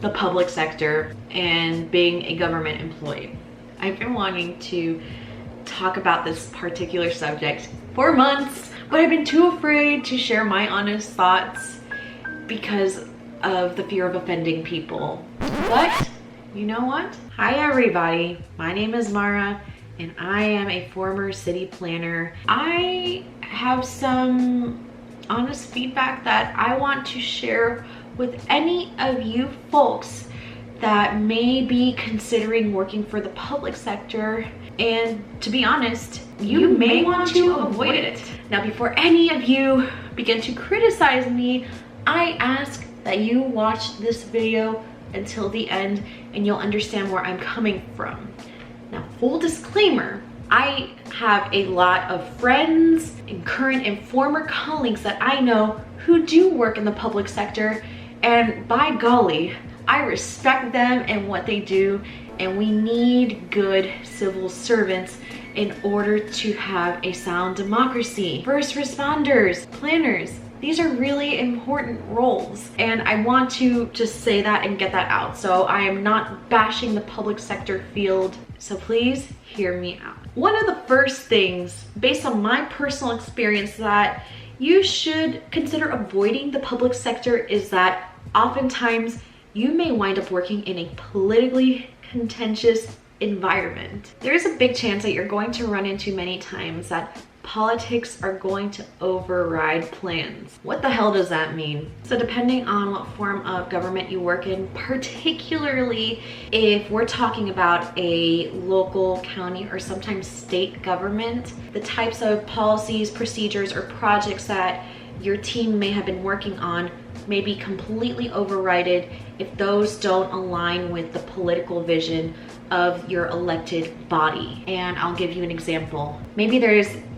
the public sector and being a government employee. I've been wanting to talk about this particular subject for months, but I've been too afraid to share my honest thoughts because of the fear of offending people. But you know what? Hi everybody, my name is Mara and I am a former city planner. I have some honest feedback that I want to share with any of you folks that may be considering working for the public sector, and to be honest, you may want to avoid it. Now, before any of you begin to criticize me, I ask that you watch this video until the end and you'll understand where I'm coming from. Now, full disclaimer, I have a lot of friends and current and former colleagues that I know who do work in the public sector, and by golly, I respect them and what they do, and we need good civil servants in order to have a sound democracy. First responders, planners, these are really important roles, and I want to just say that and get that out. So I am not bashing the public sector field, so please hear me out. One of the first things, based on my personal experience, that you should consider avoiding the public sector is that oftentimes you may wind up working in a politically contentious environment. There is a big chance that you're going to run into many times that politics are going to override plans. What the hell does that mean? So depending on what form of government you work in, particularly if we're talking about a local, county, or sometimes state government, the types of policies, procedures, or projects that your team may have been working on may be completely overridden if those don't align with the political vision of your elected body. And I'll give you an example. Maybe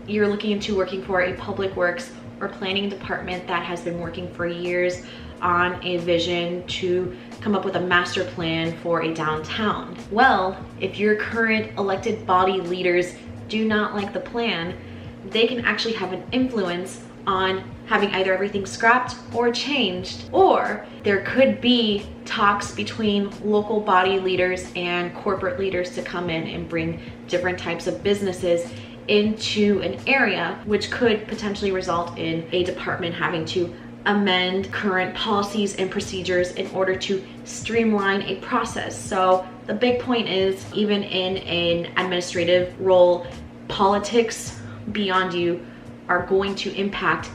you're looking into working for a public works or planning department that has been working for years on a vision to come up with a master plan for a downtown. Well, if your current elected body leaders do not like the plan, they can actually have an influence on having either everything scrapped or changed, or there could be talks between local body leaders and corporate leaders to come in and bring different types of businesses into an area, which could potentially result in a department having to amend current policies and procedures in order to streamline a process. So the big point is, even in an administrative role, politics beyond you are going to impact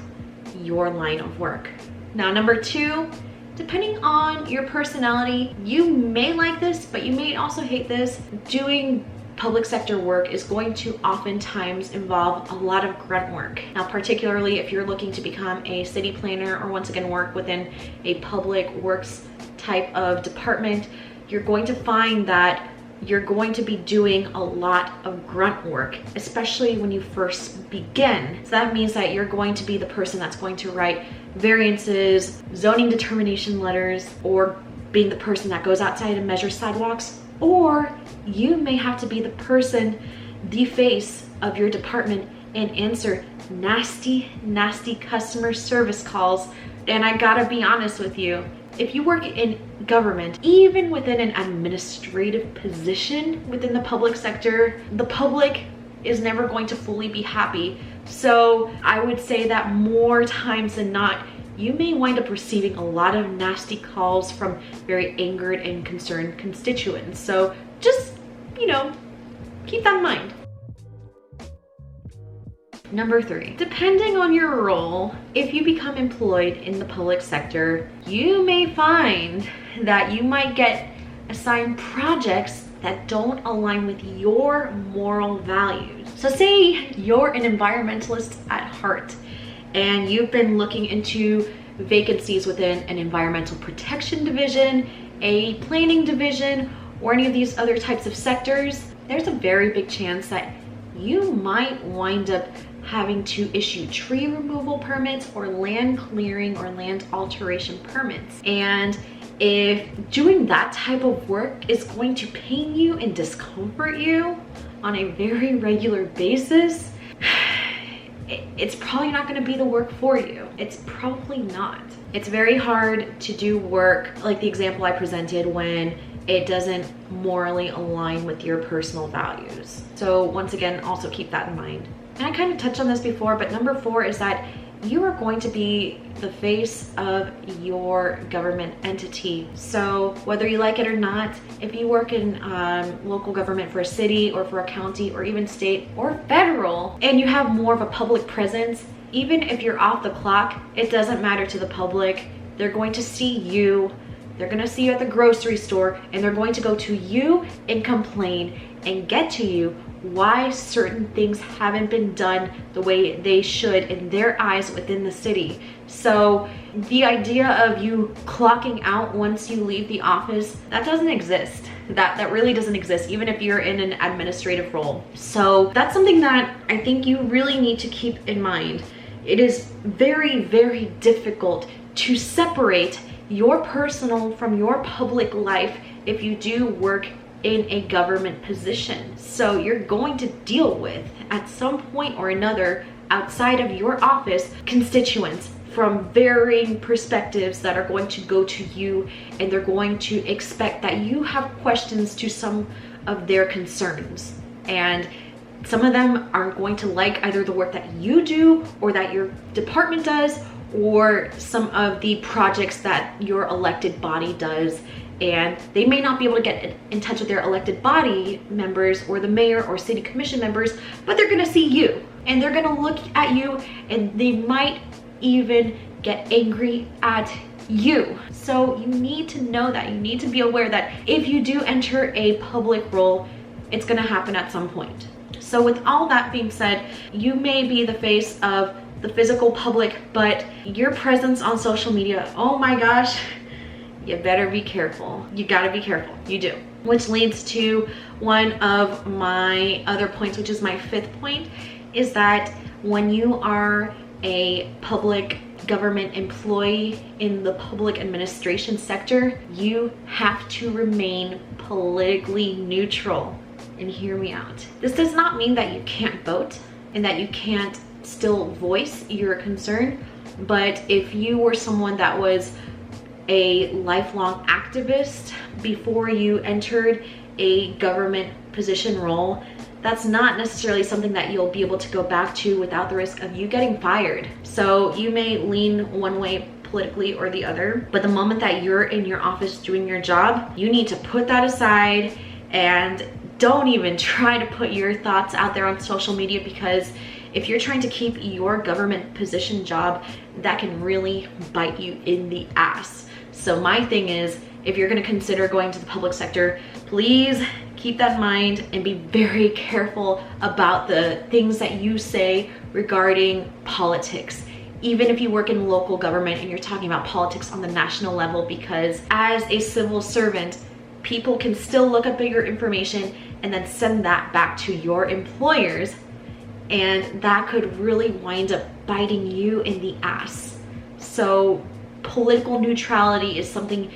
your line of work. Now, number two, depending on your personality, you may like this, but you may also hate this. Doing public sector work is going to oftentimes involve a lot of grunt work. Now, particularly if you're looking to become a city planner or once again work within a public works type of department, you're going to find that you're going to be doing a lot of grunt work, especially when you first begin. So that means that you're going to be the person that's going to write variances, zoning determination letters, or being the person that goes outside and measures sidewalks, or you may have to be the person, the face of your department, and answer nasty customer service calls. And I gotta be honest with you, if you work in government, even within an administrative position within the public sector, the public is never going to fully be happy. So I would say that more times than not, you may wind up receiving a lot of nasty calls from very angered and concerned constituents. So just, keep that in mind. Number three, depending on your role, if you become employed in the public sector, you may find that you might get assigned projects that don't align with your moral values. So say you're an environmentalist at heart and you've been looking into vacancies within an environmental protection division, a planning division, or any of these other types of sectors, there's a very big chance that you might wind up having to issue tree removal permits or land clearing or land alteration permits. And if doing that type of work is going to pain you and discomfort you on a very regular basis, it's probably not going to be the work for you. It's probably not. It's very hard to do work like the example I presented when it doesn't morally align with your personal values. So once again, also keep that in mind. And I kind of touched on this before, but number 4 is that you are going to be the face of your government entity. So whether you like it or not, if you work in local government for a city or for a county or even state or federal, and you have more of a public presence, even if you're off the clock, it doesn't matter to the public. They're going to see you. They're going to see you at the grocery store, and they're going to go to you and complain and get to you why certain things haven't been done the way they should in their eyes within the city. So the idea of you clocking out once you leave the office, that doesn't exist. That really doesn't exist, even if you're in an administrative role. So that's something that I think you really need to keep in mind. It is very, very difficult to separate your personal from your public life if you do work in a government position. So you're going to deal with, at some point or another, outside of your office, constituents from varying perspectives that are going to go to you, and they're going to expect that you have questions to some of their concerns. And some of them are going to like either the work that you do or that your department does, or some of the projects that your elected body does. And they may not be able to get in touch with their elected body members or the mayor or city commission members, but they're gonna see you and they're gonna look at you, and they might even get angry at you. So you need to know that. You need to be aware that if you do enter a public role, it's gonna happen at some point. So with all that being said, you may be the face of the physical public, but your presence on social media, oh my gosh, you better be careful. You gotta be careful, you do. Which leads to one of my other points, which is my 5th point, is that when you are a public government employee in the public administration sector, you have to remain politically neutral. And hear me out. This does not mean that you can't vote and that you can't still voice your concern, but if you were someone that was a lifelong activist before you entered a government position role, that's not necessarily something that you'll be able to go back to without the risk of you getting fired. So you may lean one way politically or the other, but the moment that you're in your office doing your job, you need to put that aside and don't even try to put your thoughts out there on social media, because if you're trying to keep your government position job, that can really bite you in the ass. So my thing is, if you're going to consider going to the public sector, please keep that in mind and be very careful about the things that you say regarding politics. Even if you work in local government and you're talking about politics on the national level, because as a civil servant, people can still look up your information and then send that back to your employers, and that could really wind up biting you in the ass. So political neutrality is something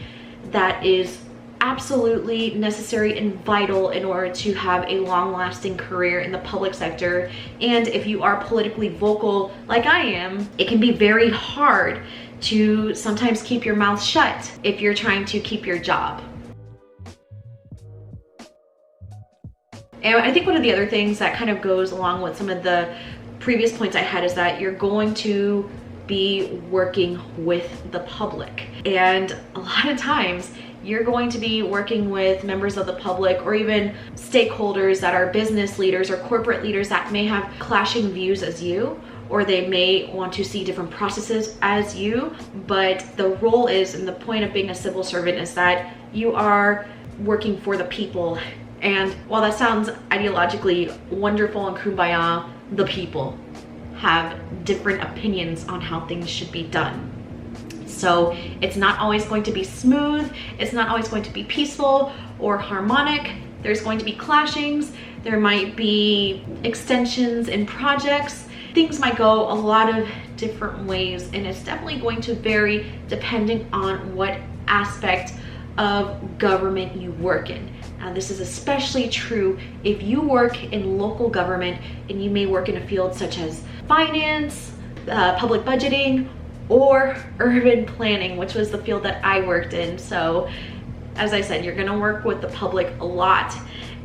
that is absolutely necessary and vital in order to have a long-lasting career in the public sector. And if you are politically vocal like I am, it can be very hard to sometimes keep your mouth shut if you're trying to keep your job. And I think one of the other things that kind of goes along with some of the previous points I had is that you're going to be working with the public. And a lot of times you're going to be working with members of the public or even stakeholders that are business leaders or corporate leaders that may have clashing views as you, or they may want to see different processes as you. But the role is, and the point of being a civil servant is that you are working for the people. And while that sounds ideologically wonderful and kumbaya, the people have different opinions on how things should be done. So it's not always going to be smooth, it's not always going to be peaceful or harmonic. There's going to be clashings, there might be extensions in projects. Things might go a lot of different ways, and it's definitely going to vary depending on what aspect of government you work in. This is especially true if you work in local government and you may work in a field such as finance, public budgeting, or urban planning, which was the field that I worked in. So as I said, you're gonna work with the public a lot.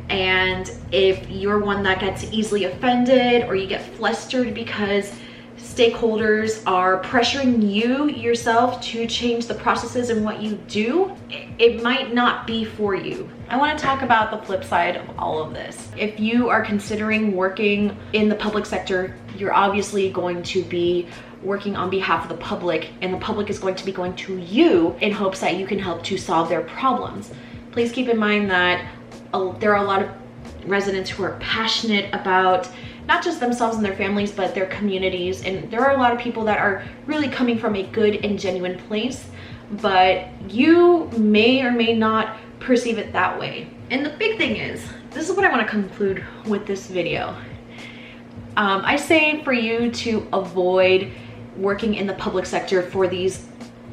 And if you're one that gets easily offended or you get flustered because stakeholders are pressuring you yourself to change the processes and what you do, it might not be for you. I want to talk about the flip side of all of this. If you are considering working in the public sector, you're obviously going to be working on behalf of the public, and the public is going to be going to you in hopes that you can help to solve their problems. Please keep in mind that there are a lot of residents who are passionate about not just themselves and their families, but their communities. And there are a lot of people that are really coming from a good and genuine place, but you may or may not perceive it that way. And the big thing is, this is what I want to conclude with this video. I say for you to avoid working in the public sector for these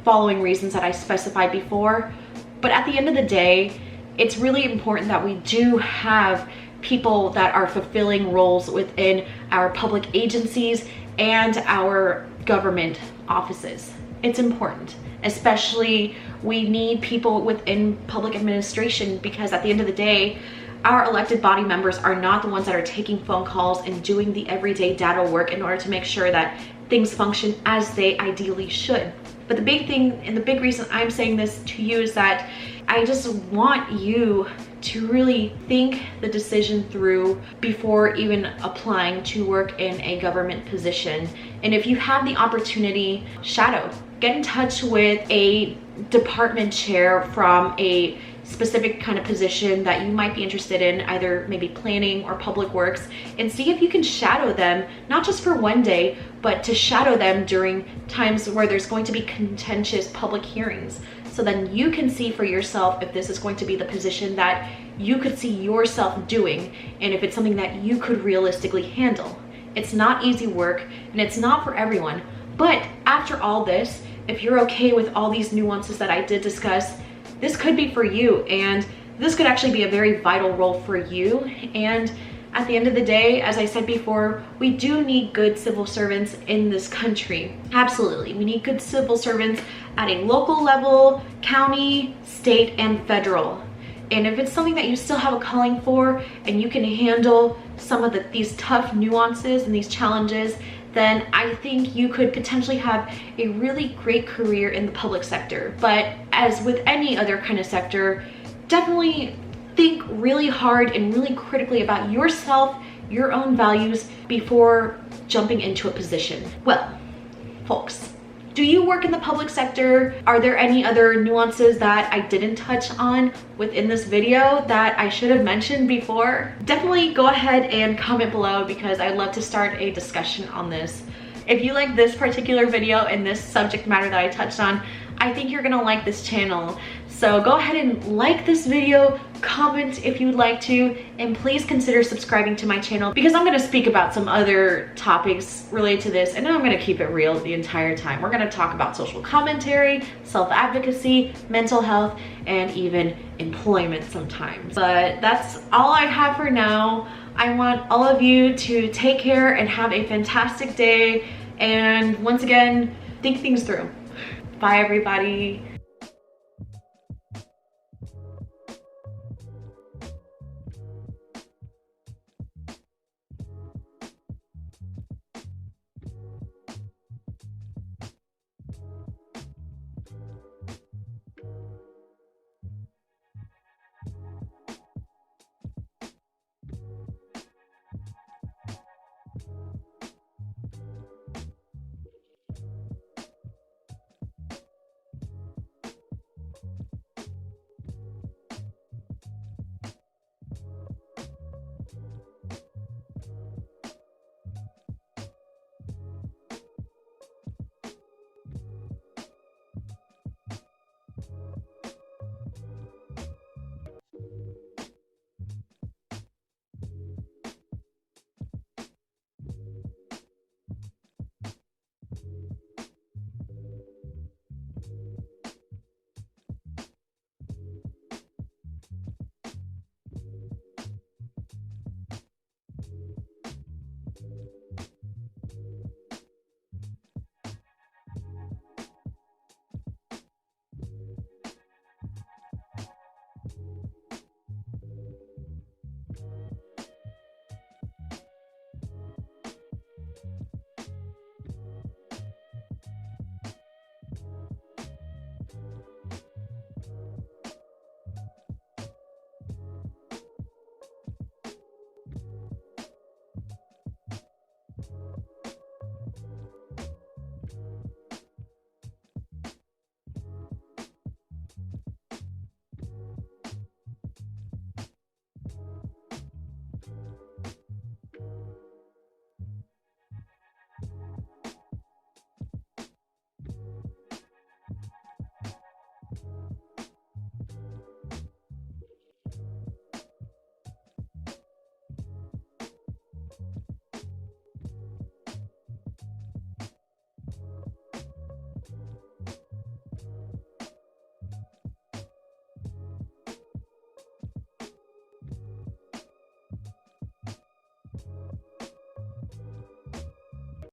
following reasons that I specified before. But at the end of the day, it's really important that we do have people that are fulfilling roles within our public agencies and our government offices. It's important. Especially, we need people within public administration, because at the end of the day, our elected body members are not the ones that are taking phone calls and doing the everyday data work in order to make sure that things function as they ideally should. But the big thing and the big reason I'm saying this to you is that I just want you to really think the decision through before even applying to work in a government position. And if you have the opportunity, shadow. Get in touch with a department chair from a specific kind of position that you might be interested in, either maybe planning or public works, and see if you can shadow them, not just for one day, but to shadow them during times where there's going to be contentious public hearings. So then you can see for yourself if this is going to be the position that you could see yourself doing, and if it's something that you could realistically handle. It's not easy work, and it's not for everyone. But after all this, if you're okay with all these nuances that I did discuss, this could be for you, and this could actually be a very vital role for you. And at the end of the day, as I said before, we do need good civil servants in this country. Absolutely, we need good civil servants at a local level, county, state, and federal. And if it's something that you still have a calling for and you can handle some of these tough nuances and these challenges, then I think you could potentially have a really great career in the public sector. But as with any other kind of sector, definitely think really hard and really critically about yourself, your own values, before jumping into a position. Well, folks, do you work in the public sector? Are there any other nuances that I didn't touch on within this video that I should have mentioned before? Definitely go ahead and comment below, because I'd love to start a discussion on this. If you like this particular video and this subject matter that I touched on, I think you're gonna like this channel. So go ahead and like this video, comment if you would like to, and please consider subscribing to my channel, because I'm gonna speak about some other topics related to this, and I'm gonna keep it real the entire time. We're gonna talk about social commentary, self-advocacy, mental health, and even employment sometimes. But that's all I have for now. I want all of you to take care and have a fantastic day, and once again, think things through. Bye, everybody.